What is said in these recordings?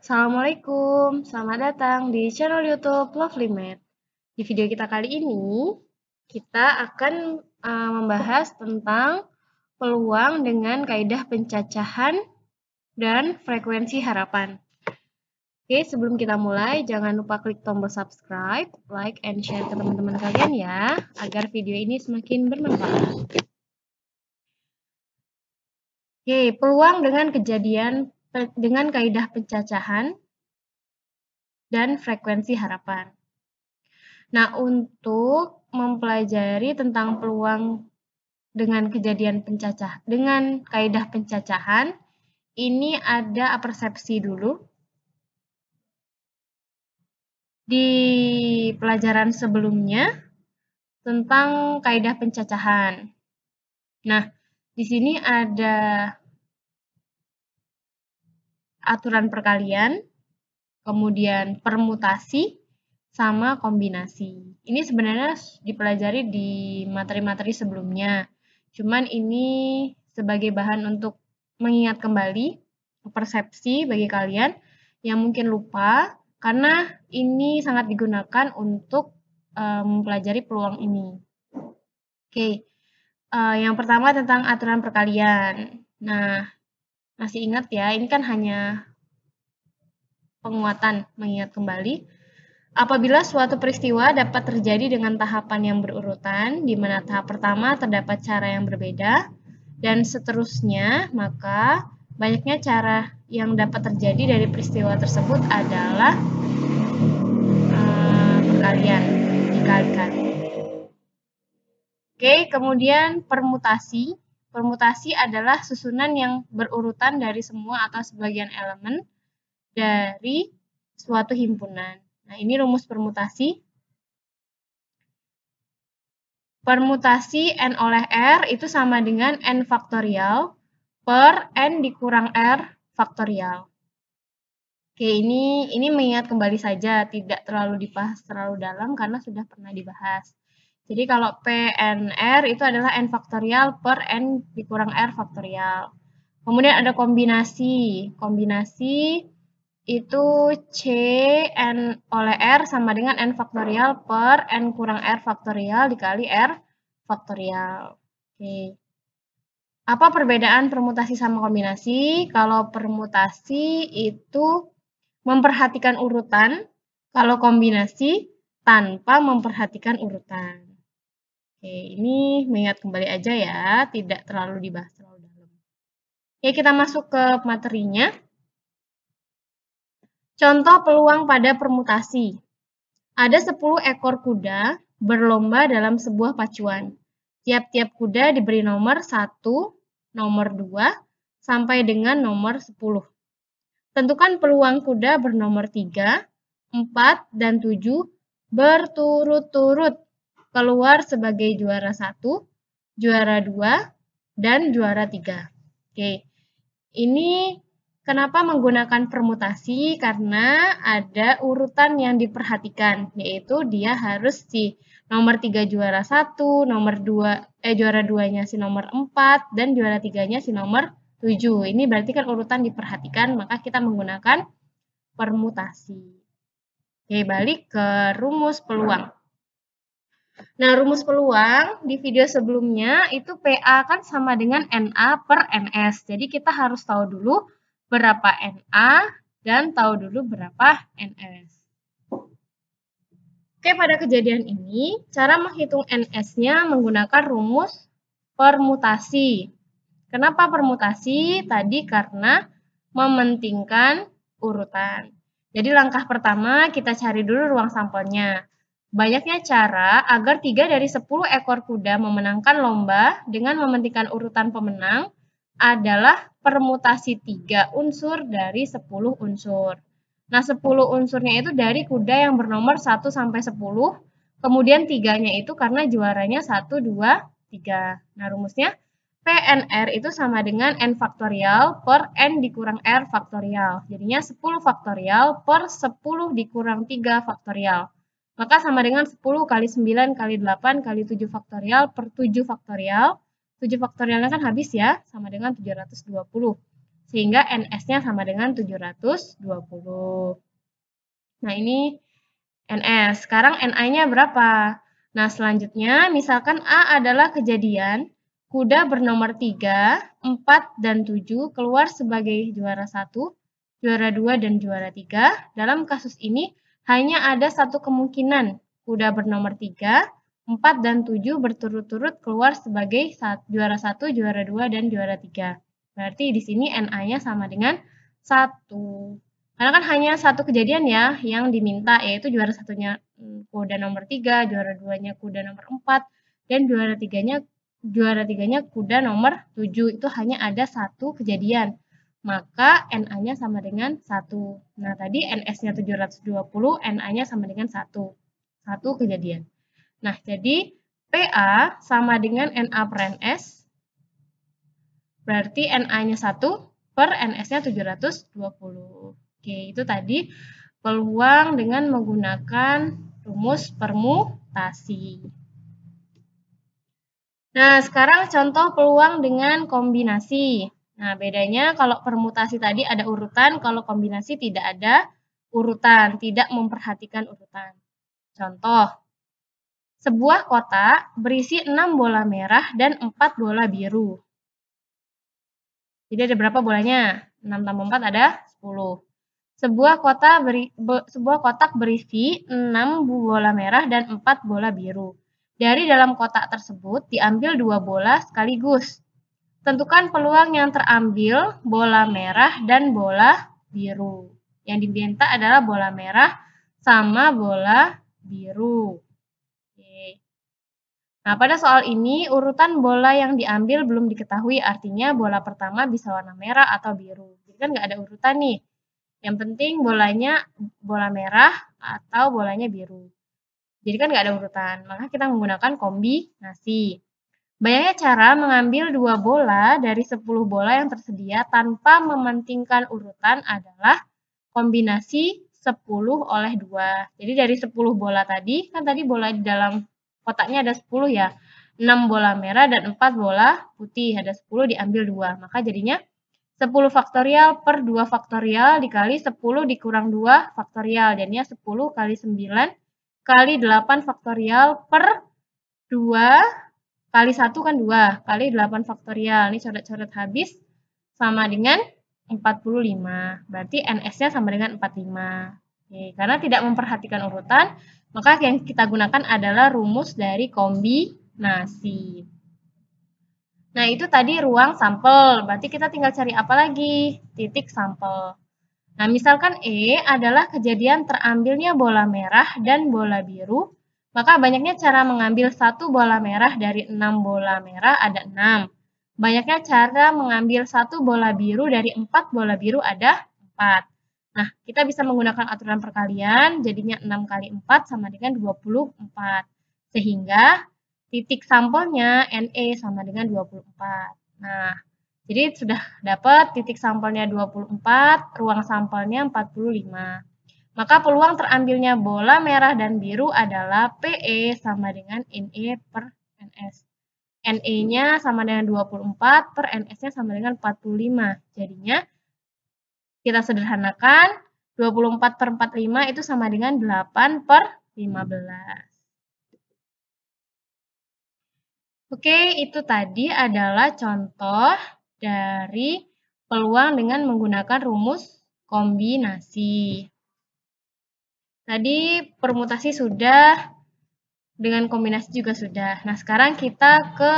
Assalamualaikum, selamat datang di channel YouTube Lovely Math. Di video kita kali ini, kita akan membahas tentang peluang dengan kaidah pencacahan dan frekuensi harapan. Oke, sebelum kita mulai, jangan lupa klik tombol subscribe, like, and share ke teman-teman kalian ya, agar video ini semakin bermanfaat. Oke, peluang dengan kaidah pencacahan dan frekuensi harapan. Nah, untuk mempelajari tentang peluang dengan kaidah pencacahan, ini ada persepsi dulu. Di pelajaran sebelumnya tentang kaidah pencacahan. Nah, di sini ada aturan perkalian, kemudian permutasi, sama kombinasi. Ini sebenarnya dipelajari di materi-materi sebelumnya. Cuman ini sebagai bahan untuk mengingat kembali persepsi bagi kalian yang mungkin lupa, karena ini sangat digunakan untuk mempelajari peluang ini. Oke, yang pertama tentang aturan perkalian. Nah, masih ingat ya, ini kan hanya penguatan, mengingat kembali. Apabila suatu peristiwa dapat terjadi dengan tahapan yang berurutan, di mana tahap pertama terdapat cara yang berbeda, dan seterusnya, maka banyaknya cara yang dapat terjadi dari peristiwa tersebut adalah perkalian, dikalikan. Oke, kemudian permutasi. Permutasi adalah susunan yang berurutan dari semua atau sebagian elemen dari suatu himpunan. Nah, ini rumus permutasi. Permutasi N oleh R itu sama dengan N faktorial per N dikurang R faktorial. Oke, ini mengingat kembali saja, tidak terlalu dibahas terlalu dalam karena sudah pernah dibahas. Jadi kalau PNR itu adalah N faktorial per N dikurang R faktorial. Kemudian ada kombinasi. Kombinasi itu C N oleh R sama dengan N faktorial per N kurang R faktorial dikali R faktorial. Oke. Apa perbedaan permutasi sama kombinasi? Kalau permutasi itu memperhatikan urutan, kalau kombinasi tanpa memperhatikan urutan. Oke, ini mengingat kembali aja ya, tidak terlalu dibahas terlalu dalam. Oke, kita masuk ke materinya. Contoh peluang pada permutasi. Ada 10 ekor kuda berlomba dalam sebuah pacuan. Tiap-tiap kuda diberi nomor 1, nomor 2, sampai dengan nomor 10. Tentukan peluang kuda bernomor 3, 4, dan 7 berturut-turut keluar sebagai juara 1, juara 2, dan juara 3. Oke, ini kenapa menggunakan permutasi? Karena ada urutan yang diperhatikan, yaitu dia harus si nomor 3 juara 1, nomor 2 juara 2-nya si nomor 4 dan juara 3-nya si nomor 7. Ini berarti kan urutan diperhatikan, maka kita menggunakan permutasi. Oke, balik ke rumus peluang. Nah, rumus peluang di video sebelumnya itu PA kan sama dengan NA per NS. Jadi kita harus tahu dulu berapa NA dan tahu dulu berapa NS. Oke, pada kejadian ini, cara menghitung NS-nya menggunakan rumus permutasi. Kenapa permutasi? Tadi karena mementingkan urutan. Jadi langkah pertama kita cari dulu ruang sampelnya. Banyaknya cara agar 3 dari 10 ekor kuda memenangkan lomba dengan mementingkan urutan pemenang adalah permutasi 3 unsur dari 10 unsur. Nah, 10 unsurnya itu dari kuda yang bernomor 1 sampai 10, kemudian 3-nya itu karena juaranya 1, 2, 3. Nah, rumusnya PNR itu sama dengan N faktorial per N dikurang R faktorial. Jadinya 10 faktorial per 10 dikurang 3 faktorial. Maka sama dengan 10 kali 9 kali 8 kali 7 faktorial per 7 faktorial. 7 faktorialnya kan habis ya, sama dengan 720. sehingga NS-nya sama dengan 720. Nah, ini NS. Sekarang NI-nya berapa? Nah, selanjutnya misalkan A adalah kejadian kuda bernomor 3, 4, dan 7 keluar sebagai juara 1, juara 2, dan juara 3. Dalam kasus ini hanya ada satu kemungkinan kuda bernomor 3, 4, dan 7 berturut-turut keluar sebagai juara 1, juara 2, dan juara 3. Berarti di sini NA-nya sama dengan 1. Karena kan hanya satu kejadian ya yang diminta, yaitu juara satunya kuda nomor 3, juara 2-nya kuda nomor 4, dan juara tiganya kuda nomor 7. Itu hanya ada satu kejadian. Maka NA-nya sama dengan 1. Nah, tadi NS-nya 720, NA-nya sama dengan 1. Satu kejadian. Nah, jadi PA sama dengan NA per NS. Berarti NA-nya 1 per NS-nya 720. Oke, itu tadi peluang dengan menggunakan rumus permutasi. Nah, sekarang contoh peluang dengan kombinasi. Nah, bedanya kalau permutasi tadi ada urutan, kalau kombinasi tidak ada urutan, tidak memperhatikan urutan. Contoh, sebuah kotak berisi 6 bola merah dan 4 bola biru. Jadi ada berapa bolanya? 6 tambah 4 ada 10. Sebuah kotak berisi 6 bola merah dan 4 bola biru. Dari dalam kotak tersebut diambil 2 bola sekaligus. Tentukan peluang yang terambil bola merah dan bola biru. Yang diminta adalah bola merah sama bola biru. Oke. Nah, pada soal ini urutan bola yang diambil belum diketahui, artinya bola pertama bisa warna merah atau biru. Jadi kan nggak ada urutan nih. Yang penting bolanya bola merah atau bolanya biru. Jadi kan nggak ada urutan, maka kita menggunakan kombinasi. Banyaknya cara mengambil 2 bola dari 10 bola yang tersedia tanpa mementingkan urutan adalah kombinasi 10 oleh 2. Jadi dari 10 bola tadi, kan tadi bola di dalam kotaknya ada 10 ya. 6 bola merah dan 4 bola putih, ada 10 diambil 2. Maka jadinya 10 faktorial per 2 faktorial dikali 10 dikurang 2 faktorial. Jadinya 10 kali 9 kali 8 faktorial per 2 kali 1 kan 2 kali 8 faktorial. Ini coret-coret habis sama dengan 45. Berarti NS-nya sama dengan 45. Oke, karena tidak memperhatikan urutan, maka yang kita gunakan adalah rumus dari kombinasi. Nah, itu tadi ruang sampel. Berarti kita tinggal cari apa lagi? Titik sampel. Nah, misalkan E adalah kejadian terambilnya bola merah dan bola biru, maka banyaknya cara mengambil satu bola merah dari 6 bola merah ada 6. Banyaknya cara mengambil satu bola biru dari 4 bola biru ada 4. Nah, kita bisa menggunakan aturan perkalian, jadinya 6 kali 4 sama dengan 24. Sehingga titik sampelnya NE sama dengan 24. Nah, jadi sudah dapat titik sampelnya 24, ruang sampelnya 45. Maka peluang terambilnya bola merah dan biru adalah PE sama dengan NE per NS. NE-nya sama dengan 24 per NS-nya sama dengan 45. Jadinya kita sederhanakan 24 per 45 itu sama dengan 8 per 15. Oke, itu tadi adalah contoh dari peluang dengan menggunakan rumus kombinasi. Tadi permutasi sudah, dengan kombinasi juga sudah. Nah, sekarang kita ke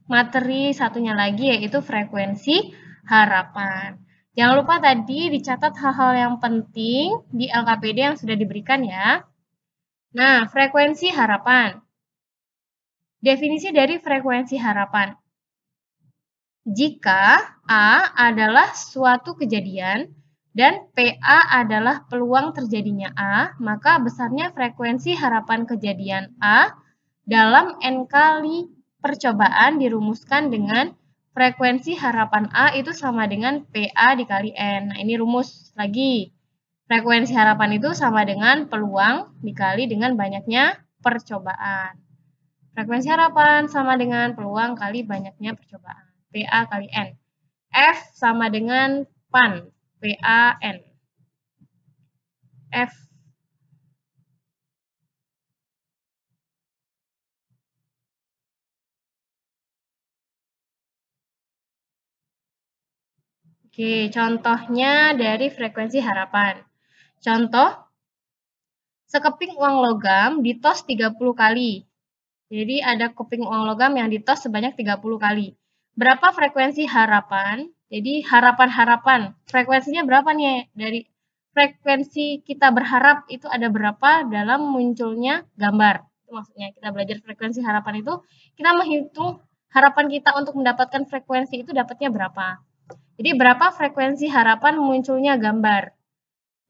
materi satunya lagi, yaitu frekuensi harapan. Jangan lupa tadi dicatat hal-hal yang penting di LKPD yang sudah diberikan ya. Nah, frekuensi harapan. Definisi dari frekuensi harapan. Jika A adalah suatu kejadian dan PA adalah peluang terjadinya A, maka besarnya frekuensi harapan kejadian A dalam N kali percobaan dirumuskan dengan frekuensi harapan A itu sama dengan PA dikali N. Nah, ini rumus lagi. Frekuensi harapan itu sama dengan peluang dikali dengan banyaknya percobaan. Frekuensi harapan sama dengan peluang kali banyaknya percobaan. PA kali N. F sama dengan PAN, PAN. F. Oke, contohnya dari frekuensi harapan. Contoh, sekeping uang logam ditos 30 kali. Jadi ada keping uang logam yang ditos sebanyak 30 kali. Berapa frekuensi harapan? Jadi harapan-harapan. Frekuensinya berapa nih? Dari frekuensi kita berharap itu ada berapa dalam munculnya gambar. Itu maksudnya kita belajar frekuensi harapan itu, kita menghitung harapan kita untuk mendapatkan frekuensi itu dapatnya berapa. Jadi berapa frekuensi harapan munculnya gambar.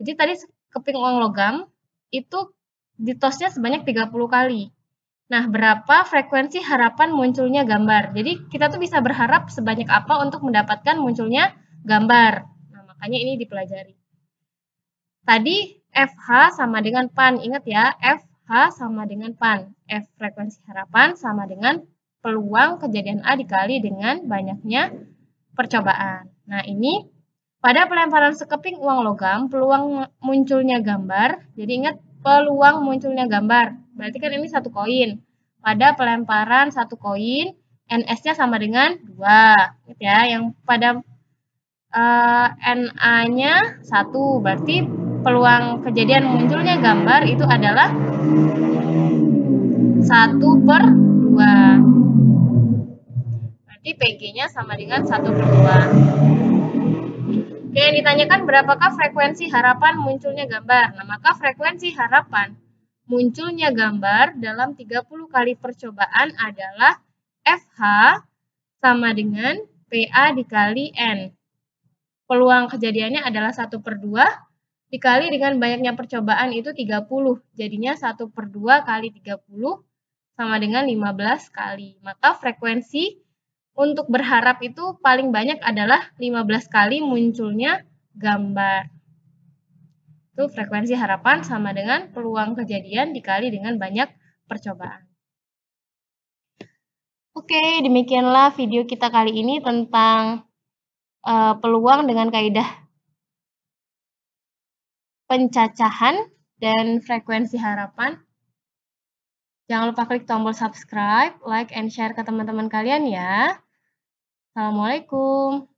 Jadi tadi keping uang logam itu ditosnya sebanyak 30 kali. Nah, berapa frekuensi harapan munculnya gambar? Jadi, kita tuh bisa berharap sebanyak apa untuk mendapatkan munculnya gambar. Nah, makanya ini dipelajari. Tadi FH sama dengan PAN. Ingat ya, FH sama dengan PAN. F frekuensi harapan sama dengan peluang kejadian A dikali dengan banyaknya percobaan. Nah, ini pada pelemparan sekeping uang logam, peluang munculnya gambar. Jadi ingat, peluang munculnya gambar. Berarti kan ini satu koin. Pada pelemparan satu koin, NS-nya sama dengan 2. Gitu ya, yang pada NA-nya 1. Berarti peluang kejadian munculnya gambar itu adalah 1/2. Berarti PG-nya sama dengan 1/2. Oke, yang ditanyakan berapakah frekuensi harapan munculnya gambar. Nah, maka frekuensi harapan munculnya gambar dalam 30 kali percobaan adalah FH sama dengan PA dikali N. Peluang kejadiannya adalah 1/2 dikali dengan banyaknya percobaan itu 30. Jadinya 1/2 kali 30 sama dengan 15 kali. Maka frekuensi untuk berharap itu paling banyak adalah 15 kali munculnya gambar. Itu frekuensi harapan sama dengan peluang kejadian dikali dengan banyak percobaan. Oke, demikianlah video kita kali ini tentang peluang dengan kaidah pencacahan dan frekuensi harapan. Jangan lupa klik tombol subscribe, like, and share ke teman-teman kalian ya. Assalamualaikum.